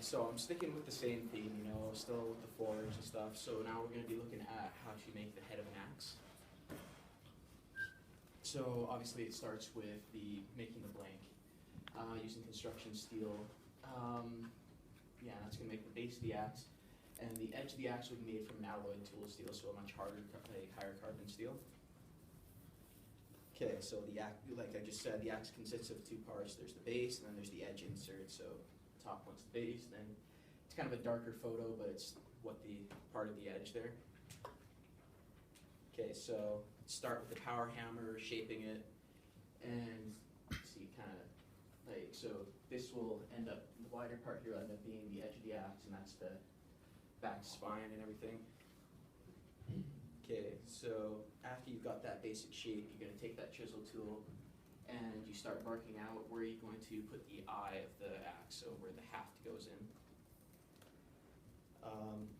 So I'm sticking with the same theme, you know, still with the forge and stuff. So now we're going to be looking at how to make the head of an axe. So obviously it starts with making the blank, using construction steel. Yeah, that's going to make the base of the axe. And the edge of the axe will be made from an alloy tool steel, so a much harder, higher carbon steel. Okay, so the axe, like I just said, the axe consists of two parts. There's the base, and then there's the edge insert. So the top one's the base, and then it's kind of a darker photo, but it's what the part of the edge there. Okay, so start with the power hammer, shaping it, and see kind of like, so this will end up, the wider part here will end up being the edge of the axe, and that's the back spine and everything. Okay, so after you've got that basic shape, you're going to take that chisel tool and you start marking out where you're going to put the eye of the axe, so where the haft goes in.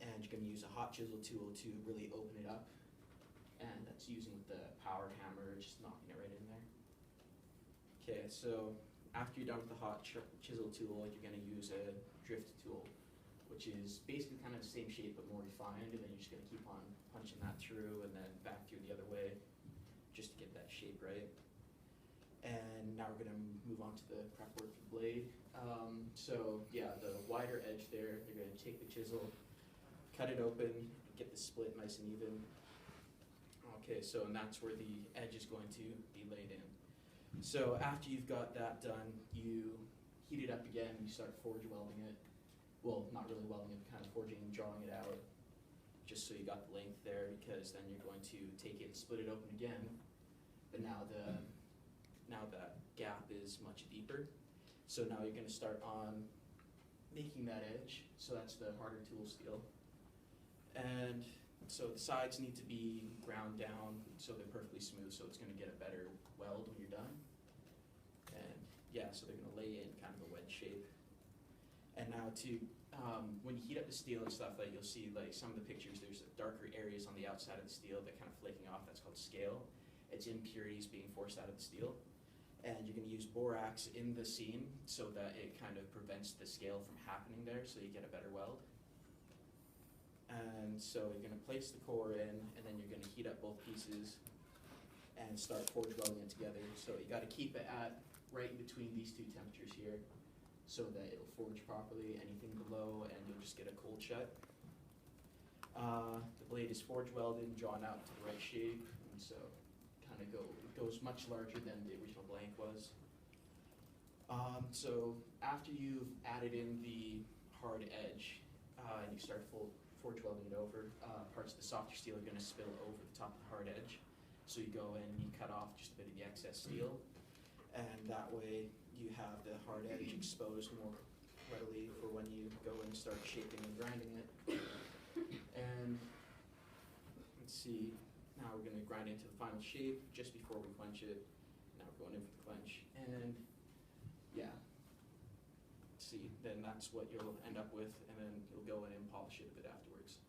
And you're going to use a hot chisel tool to really open it up, and that's using with the power hammer, just knocking it right in there. Okay, so after you're done with the hot chisel tool, you're going to use a drift tool, which is basically kind of the same shape but more refined, and then you're just going to keep on punching that through and then back through the other way just to get that shape right. And now we're going to move on to the prep work for the blade. So yeah, the wider edge there, you're going to take the chisel, cut it open, get the split nice and even. Okay, so and that's where the edge is going to be laid in. So after you've got that done, you heat it up again, you start forge welding it. Well, not really welding it, kind of forging and drawing it out, just so you got the length there, because then you're going to take it and split it open again. But now that gap is much deeper. So now you're going to start on making that edge. So that's the harder tool steel. And so the sides need to be ground down so they're perfectly smooth, so it's going to get a better weld when you're done. And yeah, so they're going to lay in kind of a wedge shape. And now when you heat up the steel and stuff, like you'll see like some of the pictures, there's darker areas on the outside of the steel that kind of flaking off. That's called scale. It's impurities being forced out of the steel. And you're going to use borax in the seam so that it kind of prevents the scale from happening there, so you get a better weld. And so you're going to place the core in, and then you're going to heat up both pieces and start forge welding it together. So you got to keep it at right in between these two temperatures here, so that it'll forge properly. Anything below, and you'll just get a cold shut. The blade is forge welded and drawn out to the right shape, and so kind of goes much larger than the original blank was. So after you've added in the hard edge, and you start forge welding it over, parts of the softer steel are going to spill over the top of the hard edge. So you go in and you cut off just a bit of the excess steel, and that way you have the hard edge exposed more readily for when you go in and start shaping and grinding it. And let's see, now we're going to grind into the final shape just before we quench it. Now we're going in for the quench, and yeah, see, then that's what you'll end up with, and then you'll go in and polish it a bit afterwards.